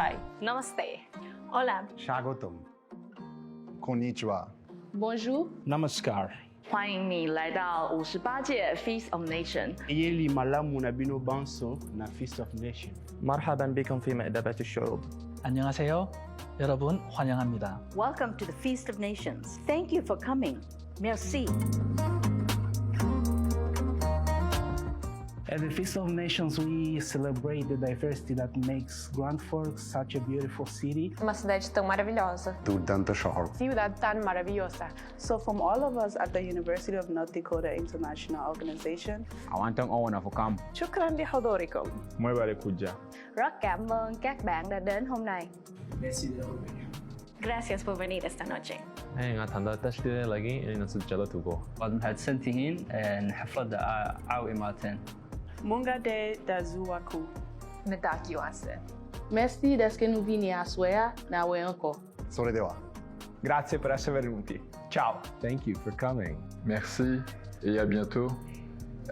Hi, Namaste. Hola, Shagotom. Konnichiwa. Bonjour. Namaskar. 欢迎你来到58届 Feast of Nations. Yeli malamu na bino banso na Feast of Nation. مرحبا بكم في مأدبة الشعوب. 안녕하세요. 여러분 환영합니다. Welcome to the Feast of Nations. Thank you for coming. Merci. At the Feast of Nations, we celebrate the diversity that makes Grand Forks such a beautiful city. Uma cidade tão maravilhosa. Durante shahar. Ciudad tan maravillosa. So from all of us at the University of North Dakota International Organization, Awantang owana for camp. shukran li hudurikum. Muy vale kuja. Rất cảm ơn các bạn đã đến hôm nay. Gracias por venir esta noche. nga tanda tashkil lagi ina sujjada tugo. waad mahadsantihiin xafladda caaw imaateen. Munga de da zuwaku. Nadakiwase. Merci das que nous vini a Suea na Weonko. Soredewa. Grazie per essere venuti. Ciao. Thank you for coming. Merci et à bientôt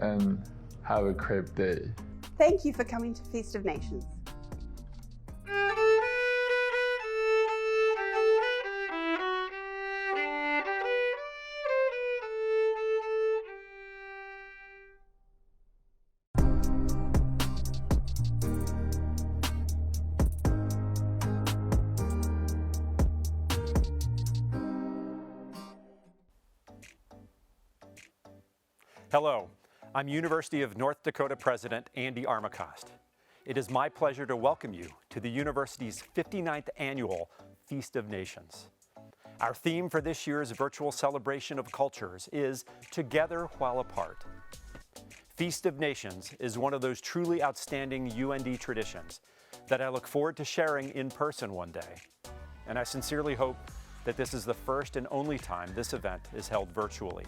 and have a great day. Thank you for coming to Feast of Nations. Hello, I'm University of North Dakota President Andy Armacost. It is my pleasure to welcome you to the university's 59th annual Feast of Nations. Our theme for this year's virtual celebration of cultures is Together While Apart. Feast of Nations is one of those truly outstanding UND traditions that I look forward to sharing in person one day. And I sincerely hope that this is the first and only time this event is held virtually.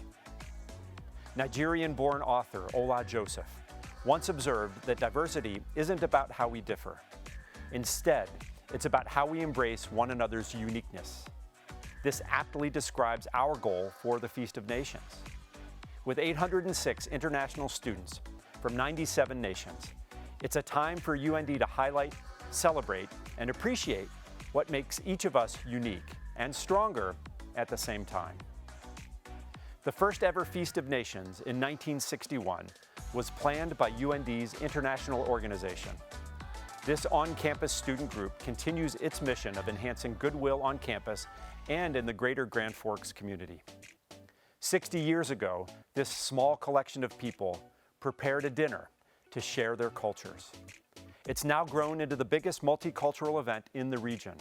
Nigerian-born author Ola Joseph once observed that diversity isn't about how we differ. Instead, it's about how we embrace one another's uniqueness. This aptly describes our goal for the Feast of Nations. With 806 international students from 97 nations, it's a time for UND to highlight, celebrate, and appreciate what makes each of us unique and stronger at the same time. The first ever Feast of Nations in 1961 was planned by UND's international organization. This on-campus student group continues its mission of enhancing goodwill on campus and in the greater Grand Forks community. 60 years ago, this small collection of people prepared a dinner to share their cultures. It's now grown into the biggest multicultural event in the region.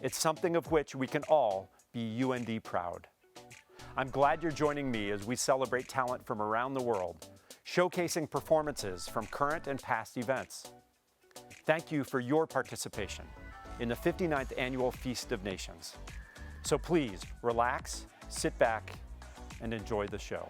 It's something of which we can all be UND proud. I'm glad you're joining me as we celebrate talent from around the world, showcasing performances from current and past events. Thank you for your participation in the 59th Annual Feast of Nations. So please relax, sit back, and enjoy the show.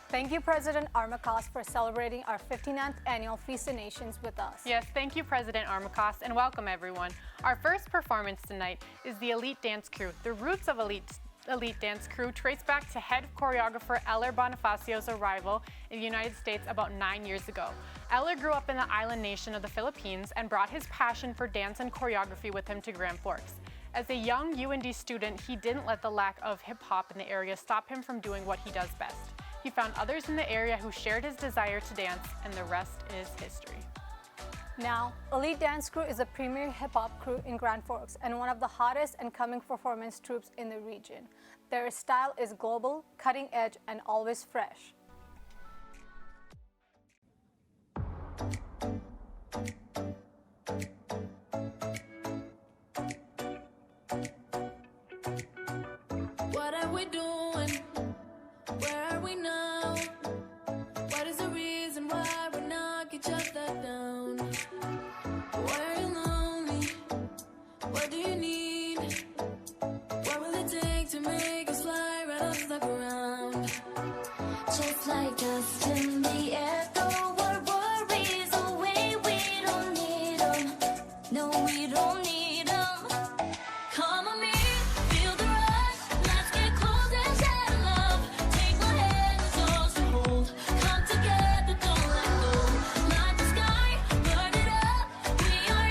Thank you, President Armacost, for celebrating our 59th Annual Feast of Nations with us. Yes, thank you, President Armacost, and welcome everyone. Our first performance tonight is the Elite Dance Crew. The roots of Elite Dance Crew trace back to head choreographer Eller Bonifacio's arrival in the United States about 9 years ago. Eller grew up in the island nation of the Philippines and brought his passion for dance and choreography with him to Grand Forks. As a young UND student, he didn't let the lack of hip-hop in the area stop him from doing what he does best. He found others in the area who shared his desire to dance, and the rest is history. Now, Elite Dance Crew is a premier hip-hop crew in Grand Forks and one of the hottest and coming performance troupes in the region. Their style is global, cutting edge, and always fresh. What are we doing? Where are we now? What is the reason why we knock each other down? Why are you lonely? What do you need? What will it take to make us fly right off the ground? Just like dust in the air, throw our worries away. We don't need them. No, we don't need them. Come on, me, feel the rush. Let's get close and share love. Take my hand, yours to hold. Come together, don't let go. Light the sky, burn it up. We are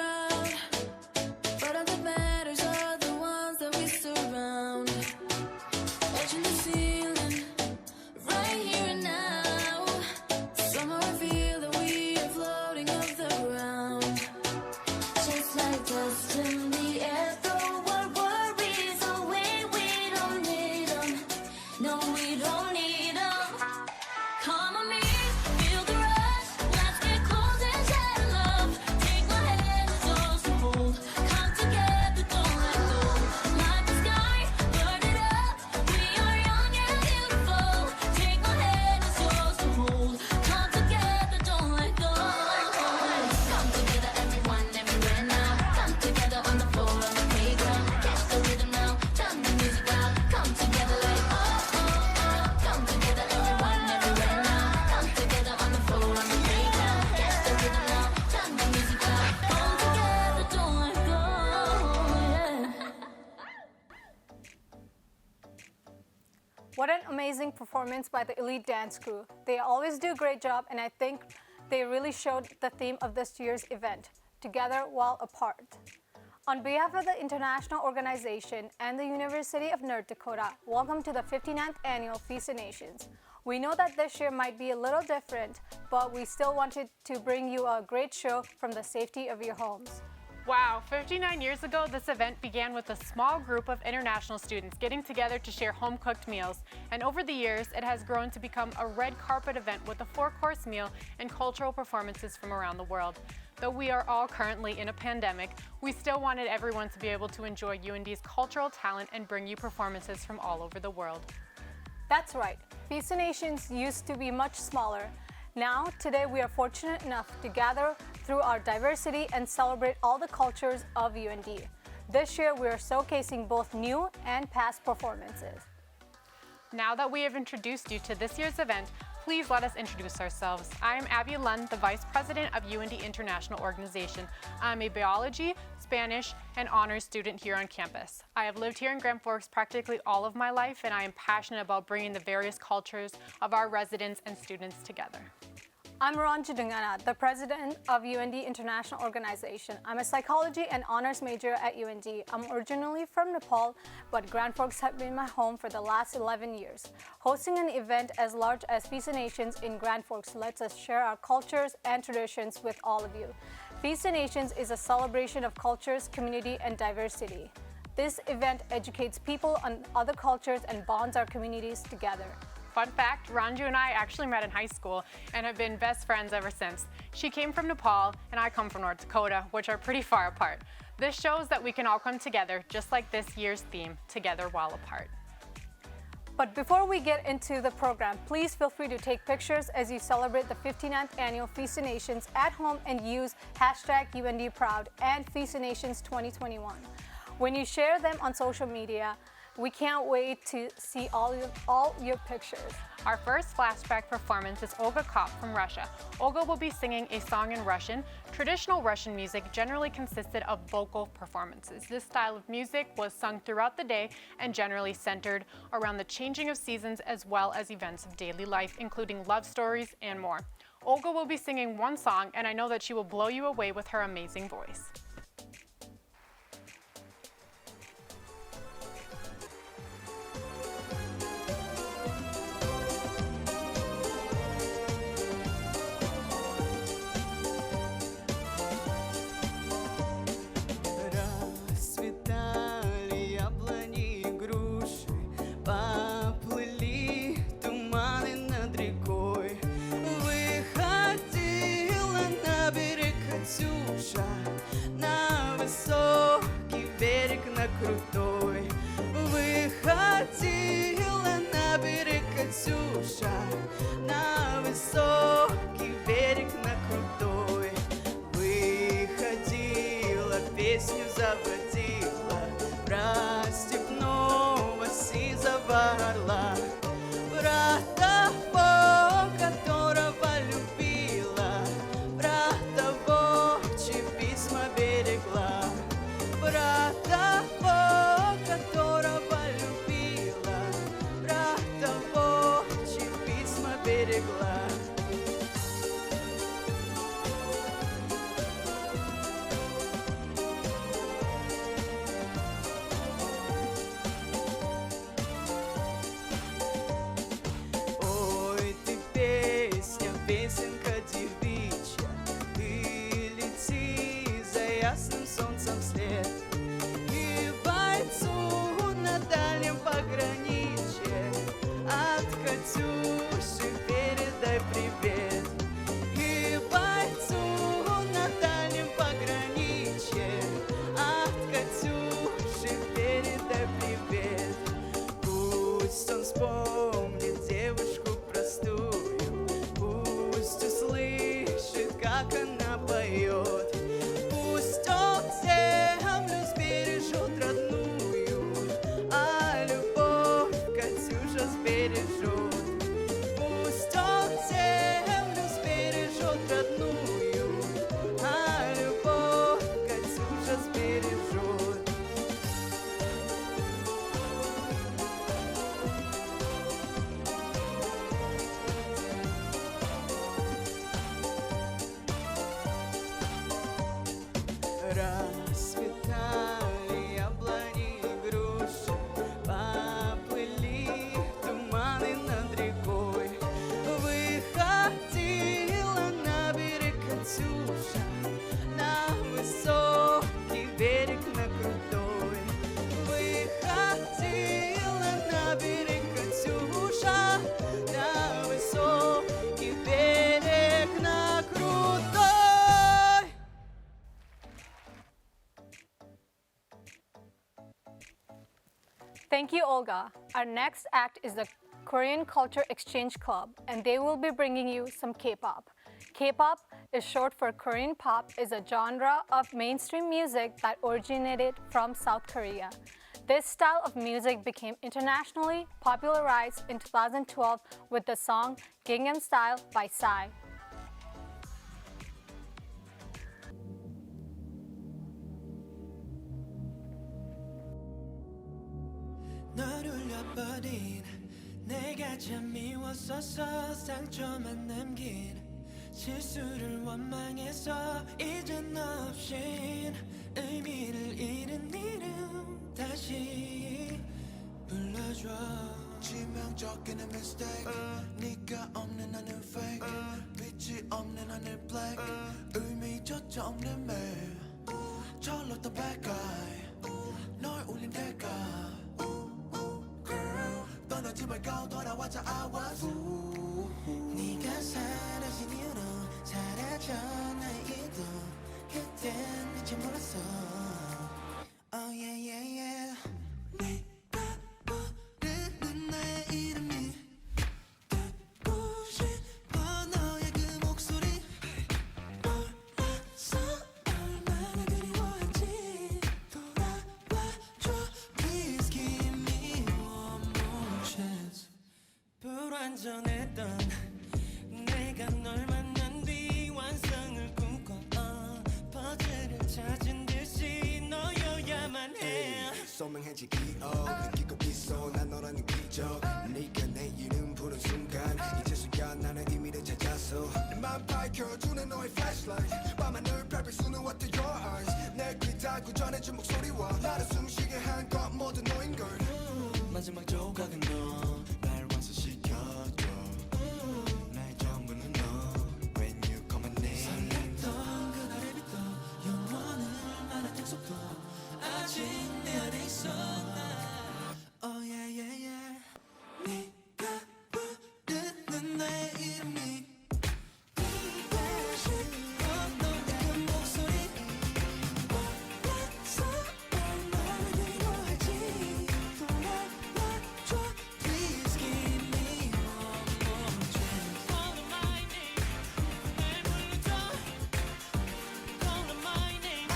crowd, but all that matters are the ones that we surround. Edging the ceiling, right here and now. Somehow I feel that we are floating off the ground. Just like dust in the air, throw our worries away. We don't need them. No, we don't need them. Come on me, feel the rush. Let's get close and share love. Take my hand, it's yours to hold. Come together, don't let go. Light the sky, burn it up. We are young and beautiful. Take my hand, it's yours to hold. Come together, don't let go. Come together, everyone, everywhere now. Come together on the floor, on the playground. Catch the rhythm now, turn the music loud. Come together like oh, oh, oh. Come together, everyone, everywhere now. Come together on the floor, on the playground. Catch the rhythm now, turn the music loud. Come together, don't let go. Yeah. What an amazing performance by the Elite Dance Crew. They always do a great job, and I think they really showed the theme of this year's event, Together While Apart. On behalf of the international organization and the University of North Dakota, welcome to the 59th Annual Feast of Nations. We know that this year might be a little different, but we still wanted to bring you a great show from the safety of your homes. Wow, 59 years ago, this event began with a small group of international students getting together to share home-cooked meals. And over the years, it has grown to become a red carpet event with a 4-course meal and cultural performances from around the world. Though we are all currently in a pandemic, we still wanted everyone to be able to enjoy UND's cultural talent and bring you performances from all over the world. That's right. Feast of Nations used to be much smaller. Now, today we are fortunate enough to gather through our diversity and celebrate all the cultures of UND. This year we are showcasing both new and past performances. Now that we have introduced you to this year's event, please let us introduce ourselves. I am Abby Lund, the Vice President of UND International Organization. I'm a biology, Spanish, and honors student here on campus. I have lived here in Grand Forks practically all of my life, and I am passionate about bringing the various cultures of our residents and students together. I'm Ranju Dungana, the President of UND International Organization. I'm a psychology and honors major at UND. I'm originally from Nepal, but Grand Forks has been my home for the last 11 years. Hosting an event as large as Feast of Nations in Grand Forks lets us share our cultures and traditions with all of you. Feast of Nations is a celebration of cultures, community, and diversity. This event educates people on other cultures and bonds our communities together. Fun fact, Ranju and I actually met in high school and have been best friends ever since. She came from Nepal and I come from North Dakota, which are pretty far apart. This shows that we can all come together, just like this year's theme, Together While Apart. But before we get into the program, please feel free to take pictures as you celebrate the 59th Annual Feast of Nations at home and use #UNDProud and Feast of Nations 2021. When you share them on social media, we can't wait to see all your pictures. Our first flashback performance is Olga Kopp from Russia. Olga will be singing a song in Russian. Traditional Russian music generally consisted of vocal performances. This style of music was sung throughout the day and generally centered around the changing of seasons as well as events of daily life, including love stories and more. Olga will be singing one song, and I know that she will blow you away with her amazing voice. Крутой, выходила на берег Катюша, на высокий берег, на крутой. Выходила, песню заводила про степного сизого орла, про того, которого любила, про того, чьи письма берегла, про того, которого любила, про того, чьи письма берегла. расцветали яблони и груши, поплыли туманы над рекой. Выходила на берег Катюша, на высокий берег, на крутой. Выходила на берег Катюша, на высокий берег, на крутой. Thank you, Olga. Our next act is the Korean Culture Exchange Club, and they will be bringing you some K-pop. K-pop is short for Korean pop, is a genre of mainstream music that originated from South Korea. This style of music became internationally popularized in 2012 with the song Gangnam Style by Psy. 널 울려버린 내가 참 미웠었어. 상처만 남긴 실수를 원망해서 이젠 없인 의미를 잃은 이름 다시 불러줘. 치명적인 mistake. 네가 없는 하늘 fake. 빛이 없는 하늘 black. 의미조차 없는 매일 절로 더 bad guy. 널 울린 대가. 떠나지 말고 돌아와줘. I was 네가 사라진 이유로 사라져 나의 이도. 그땐 미처 몰랐어. Oh yeah yeah yeah. 네가 부르는 나의 이름이 듣고 싶어. 너의 그 목소리 몰랐어. 얼마나 그리워한지. 돌아와줘. Please give me one more chance. 불완전했던 내가 널 만난 뒤 완성을 꿈꿔. 퍼즐을 찾은 듯이 너여야만 해. 소명해지기어 느끼고 있어. 난 너라는 기적. 네가 내 이름 부른 순간 이제서야 나는 의미를 찾았어. 내 맘 밝혀주는 너의 flashlight. 밤하늘 별빛 수는 what to your eyes. 내 귀 닫고 전해준 목소리와 나를 숨쉬게 한 것 모두 너인걸. 마지막 조각은 너. 날 완성시켜줘. 나의 전부는 너. When you call my name. 설렜던 그날에부터 영원을 말한 약속도 아직 내 안에 있어. Oh yeah yeah yeah. 네가 부르는 나의 이름이 듣고 싶어. 너의 그 목소리 몰랐어. 얼마나 그리워할지. 돌아와줘. Please give me one more chance. Call my name. 날 불러줘. Call my name.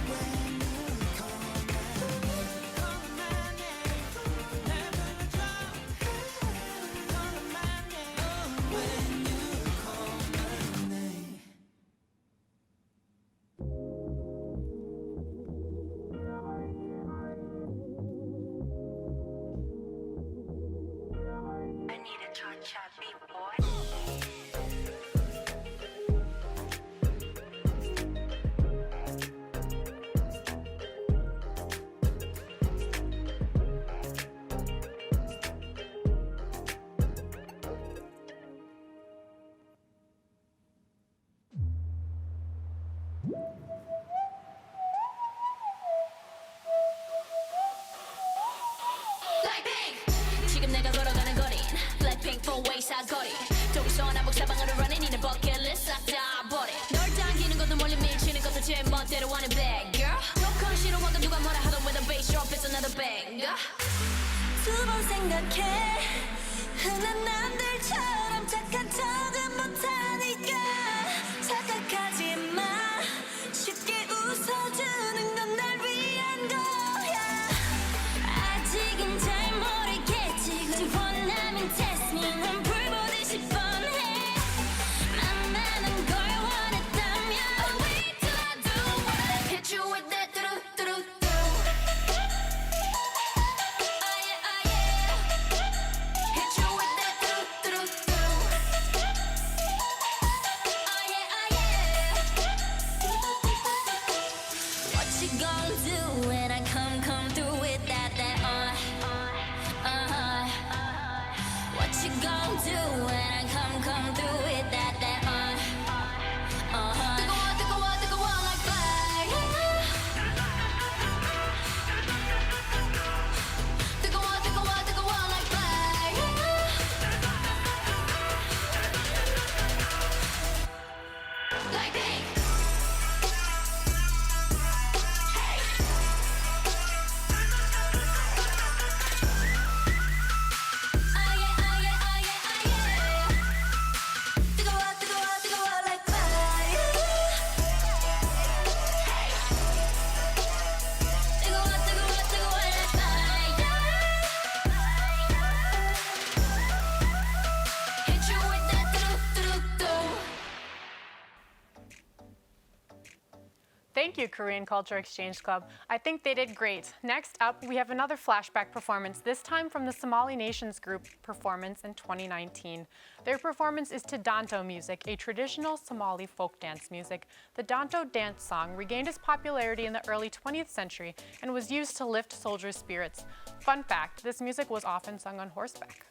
When you call my name. Call my name. 날 불러줘. Call my name. When you call my name. I need a cha-cha beat, boy. 지금 내가 걸어가는 거린 Blackpink 4-way 사거리. 저기서 남북 사방으로 running 이내 버킷리스트 싹 다 버려. 널 당기는 것도 멀리 밀치는 것도 제 멋대로 하는 bad girl. 조금 싫어하고 누가 뭐라 하던 with a bass drop it's another banger. 두 번 생각해. 흔한 남들처럼 착한 척은 못하니까 착각하지 마. 쉽게 웃어주는 건 날 위한 거야. 아직은 잘 모르겠지. 굳이 원하면 test me. 난 불보듯이 뻔해. 만나는 걸 원했다면 wait till I do what I hit you with that do-do-do-do. Oh yeah, oh yeah. Hit you with that do-do-do-do. gonna do when I come through with that What you gonna do when I come through with that Take a walk like fire. Take a walk like fire. Like me. Thank you, Korean Culture Exchange Club. I think they did great. Next up, we have another flashback performance, this time from the Somali Nations Group performance in 2019. Their performance is to Danto music, a traditional Somali folk dance music. The Danto dance song regained its popularity in the early 20th century and was used to lift soldiers' spirits. Fun fact, this music was often sung on horseback.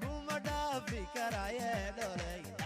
Kuma dhaafi karaaye dholey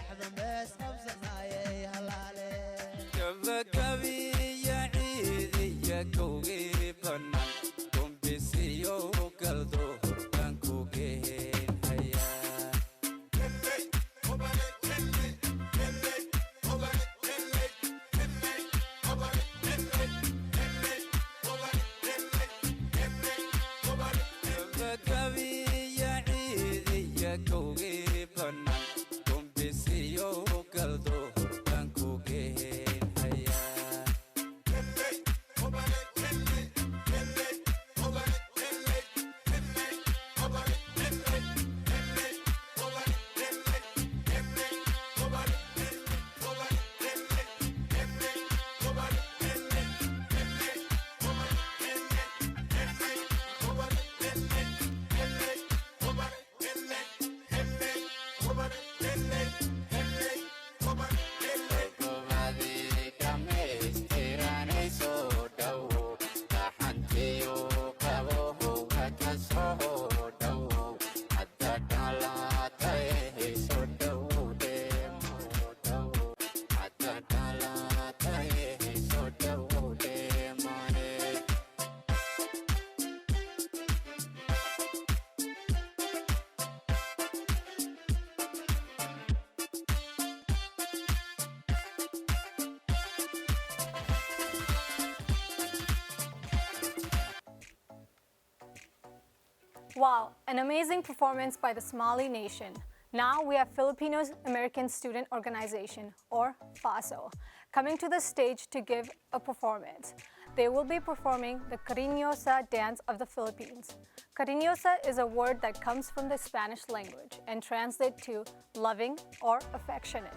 Wow, an amazing performance by the Somali nation. Now we have Filipino American Student Organization, or FASO, coming to the stage to give a performance. They will be performing the Cariñosa dance of the Philippines. Cariñosa is a word that comes from the Spanish language and translates to loving or affectionate.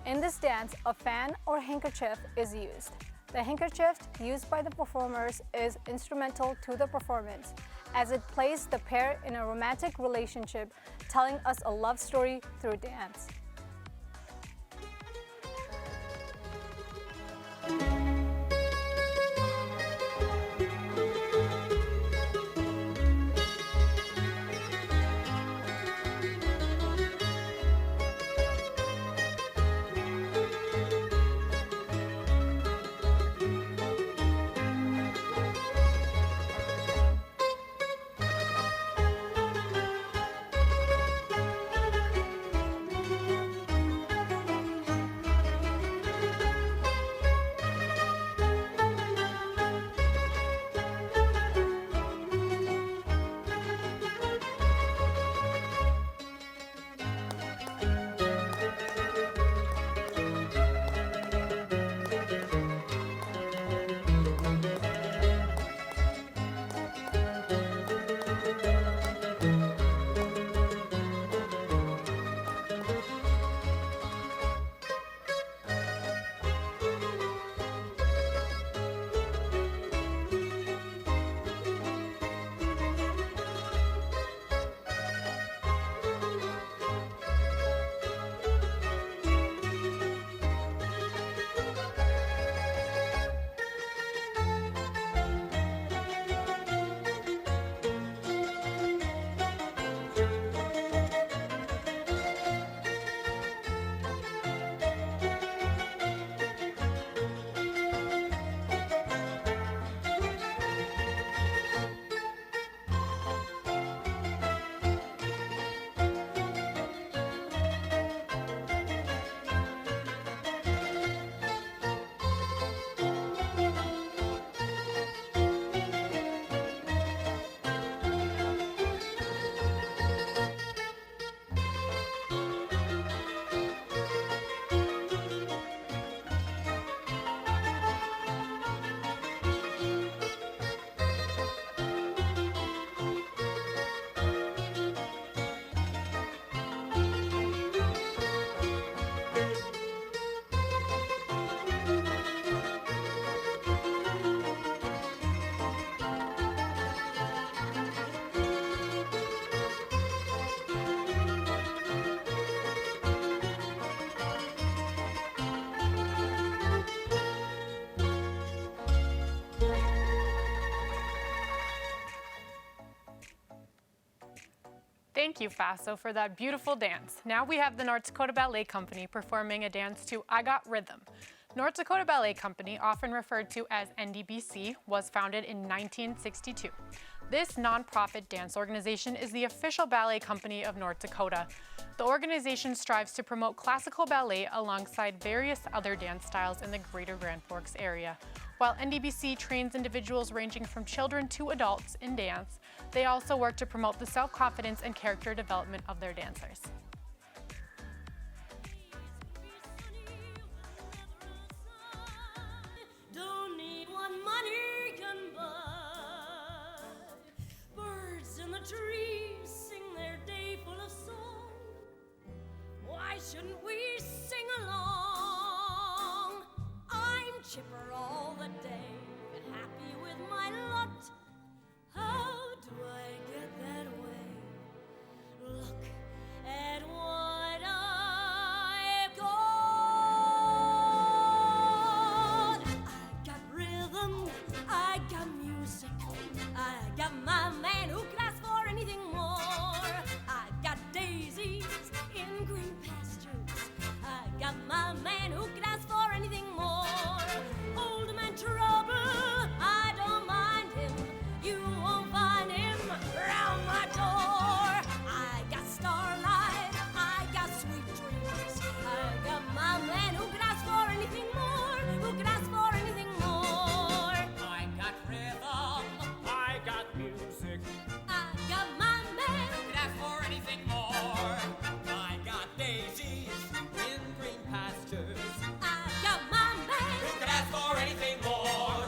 In this dance, a fan or handkerchief is used. The handkerchief used by the performers is instrumental to the performance, as it places the pair in a romantic relationship, telling us a love story through dance. Thank you, Faso, for that beautiful dance. Now we have the North Dakota Ballet Company performing a dance to I Got Rhythm. North Dakota Ballet Company, often referred to as NDBC, was founded in 1962. This nonprofit dance organization is the official ballet company of North Dakota. The organization strives to promote classical ballet alongside various other dance styles in the greater Grand Forks area. While NDBC trains individuals ranging from children to adults in dance, they also work to promote the self-confidence and character development of their dancers. Don't need what money can buy. Birds in the trees sing their day full of song. Why shouldn't we sing along? I'm chipper all the day and happy with my lot. How do I get that way? Look at what I've got. I got rhythm, I got music, I got my man who could ask for anything more. I got daisies in green pastures, I got my man who could ask for anything more. Old man trouble, I don't mind him, you won't find him round my door. I got starlight, I got sweet dreams, I got my man who could ask for anything more, who could ask for anything more. I got rhythm, I got music, I got my man who could ask for anything more. I got daisies in green pastures, I got my man who could ask for anything more.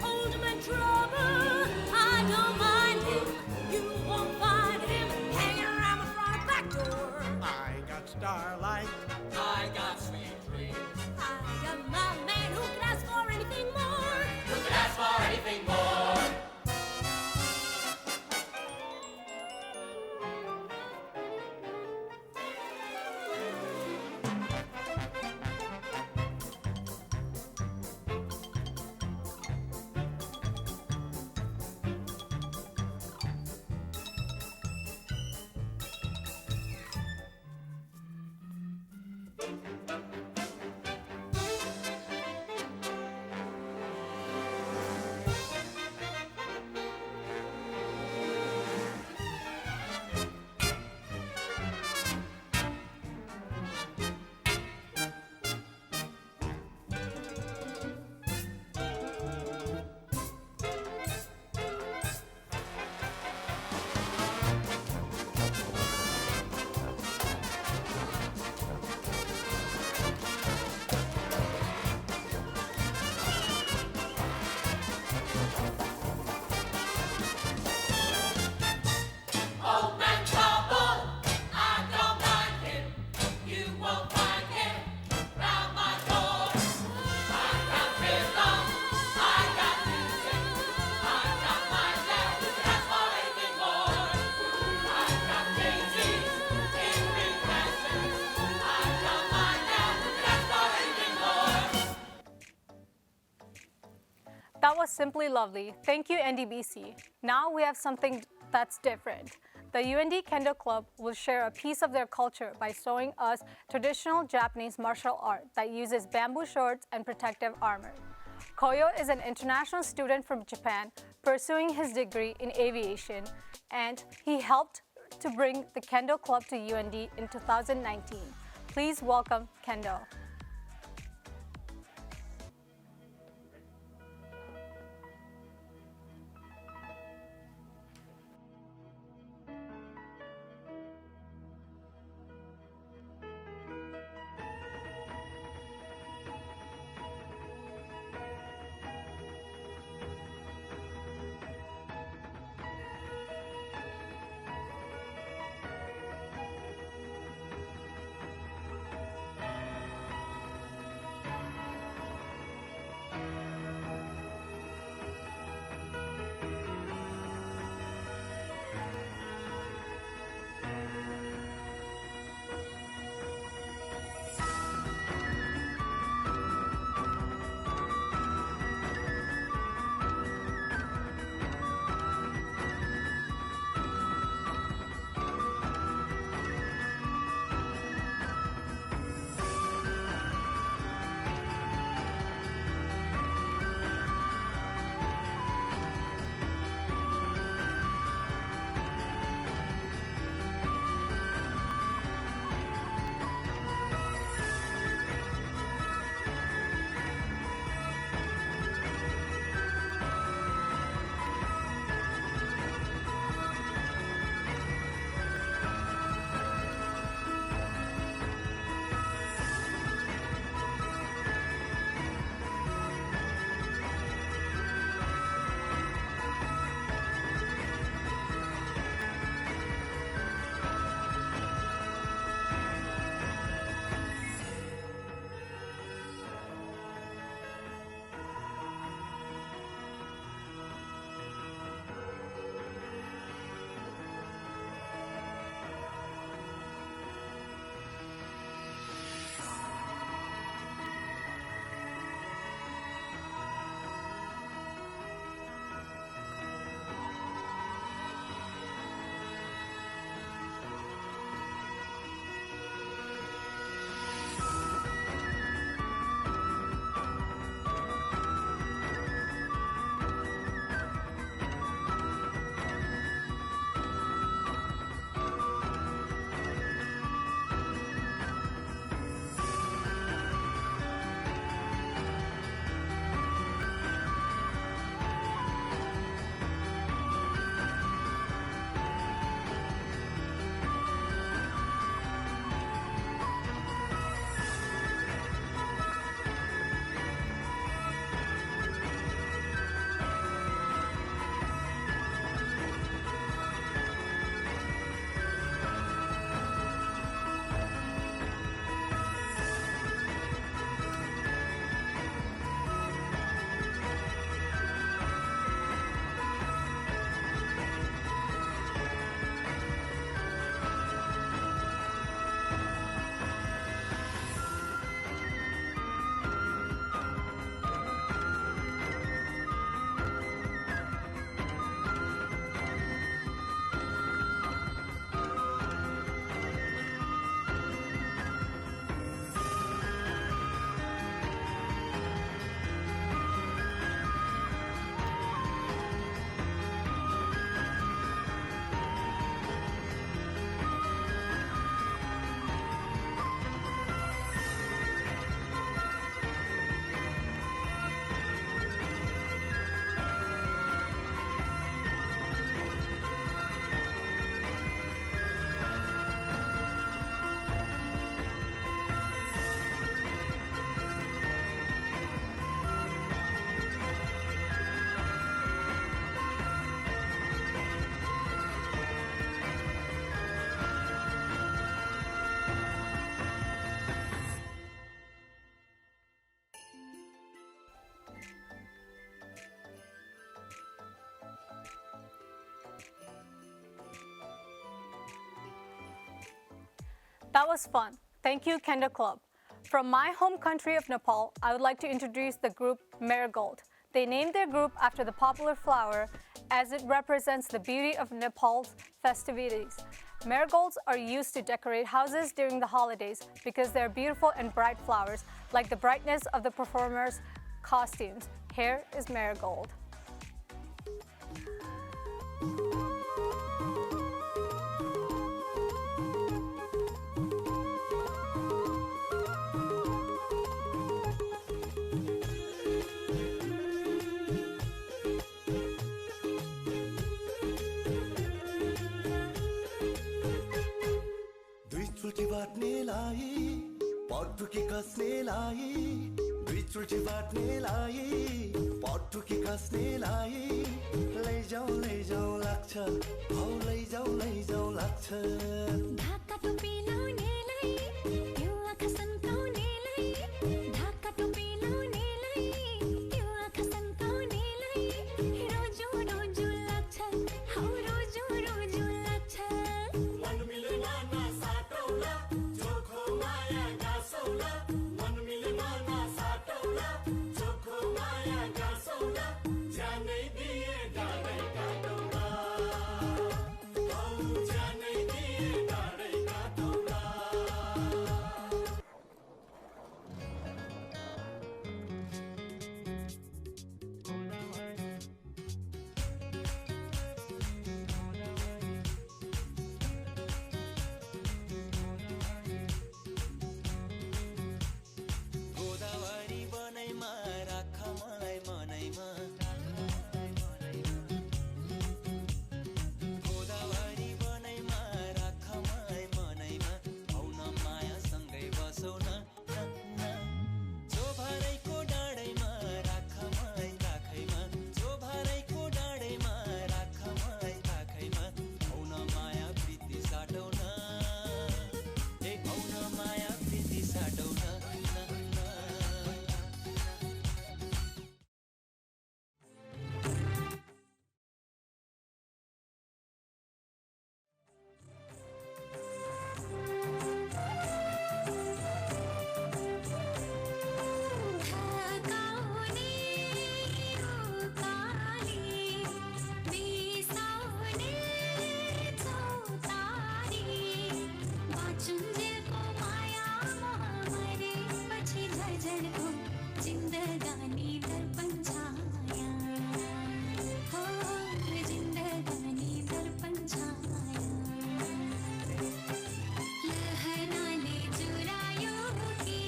Old man trouble, I don't mind him, you won't find him hanging around my front or back door. I got starlight. I got sweet dreams, I got my man who could ask for anything more, who could ask for anything more. Old man trouble, I don't mind him, you won't find him round my door. I got rhythm, I got music, I got my dad who could ask for anything more. I got daisies in green pastures, I got my dad who could ask for anything more. That was simply lovely. Thank you, NDBC. Now we have something that's different. The UND Kendo Club will share a piece of their culture by showing us traditional Japanese martial art that uses bamboo swords and protective armor. Koyo is an international student from Japan pursuing his degree in aviation, and he helped to bring the Kendo Club to UND in 2019. Please welcome Kendo. That was fun. Thank you, Kenda Club. From my home country of Nepal, I would like to introduce the group Marigold. They named their group after the popular flower as it represents the beauty of Nepal's festivities. Marigolds are used to decorate houses during the holidays because they're beautiful and bright flowers, like the brightness of the performers' costumes. Here is Marigold. दुईचोटि बाट्नेलाई पटुकी कसनेलाई दुईचोटि बाट्नेलाई पटुकी कसनेलाई लैजाऊ लाग्छ हौ लैजाऊ लाग्छ ढाका टोपी लाउनेलाई त्यो आँखा सन्काउनेलाई ढाका टोपी लाउनेलाई त्यो आँखा सन्काउनेलाई रोजो लाग्छ हौ रोजो लाग्छ मन मिलेमा नसाटौला चोखो माया गासौला मन मिलेमा नसाटौला चोखो माया गासौला जानै दिए डाँडै काटौला औ जानै दिए डाँडै काटौला गोदावरी बनैमा राख मलाई मनैमा गोदावरी बनैमा राख मलाई मनैमा आउन माया सँगै बसौ न चोभरैको डाँडैमा राख मलाई काखैमा चोभरैको डाँडैमा राख मलाई काखैमा आउन माया प्रीति साटौ न ए आउन माया प्रीति साटौ न थकाउने उकाली बिसाउने चौतारी बाँचुन्जेलको मायामा मरेपछि झर्झर्को जिन्दगानी दर्पण छाया हो जिन्दगानी दर्पण छाया लहराले जुरायो कि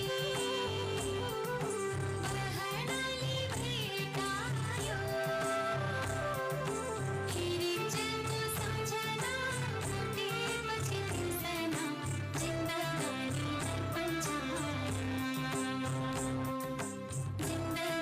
बहराले भेटायो हिरिन्जेलको सम्झना भेटेपछि तिर्सना जिन्दगानी दर्पण छाया जिन्दगानी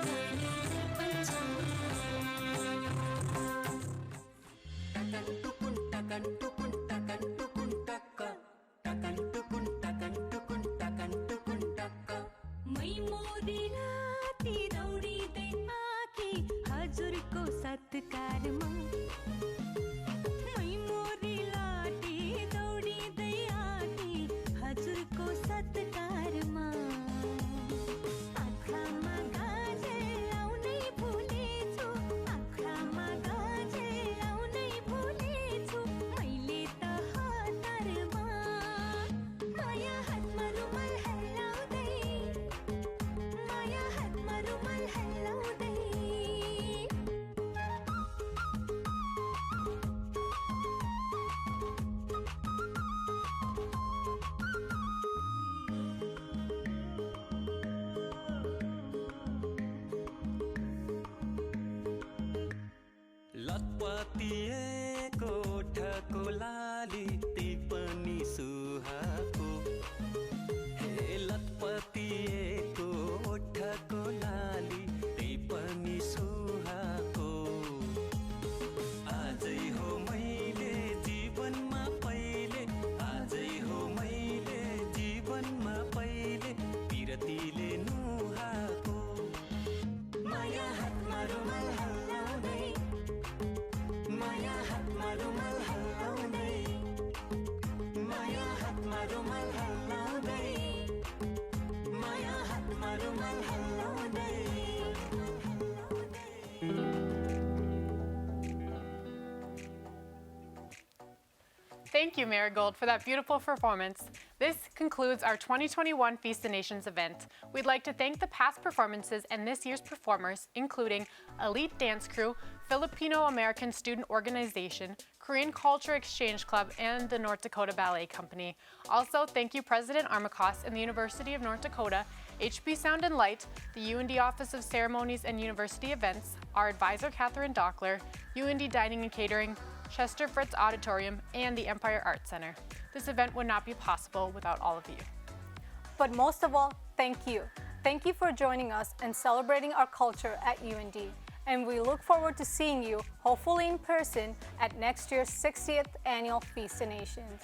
Thank you, Marigold, for that beautiful performance. This concludes our 2021 Feast of Nations event. We'd like to thank the past performances and this year's performers, including Elite Dance Crew, Filipino American Student Organization, Korean Culture Exchange Club, and the North Dakota Ballet Company. Also, thank you President Armacost and the University of North Dakota, HB Sound and Light, the UND Office of Ceremonies and University Events, our advisor Catherine Dockler, UND Dining and Catering, Chester Fritz Auditorium, and the Empire Arts Center. This event would not be possible without all of you. But most of all, thank you. Thank you for joining us and celebrating our culture at UND. And we look forward to seeing you, hopefully in person, at next year's 60th Annual Feast of Nations.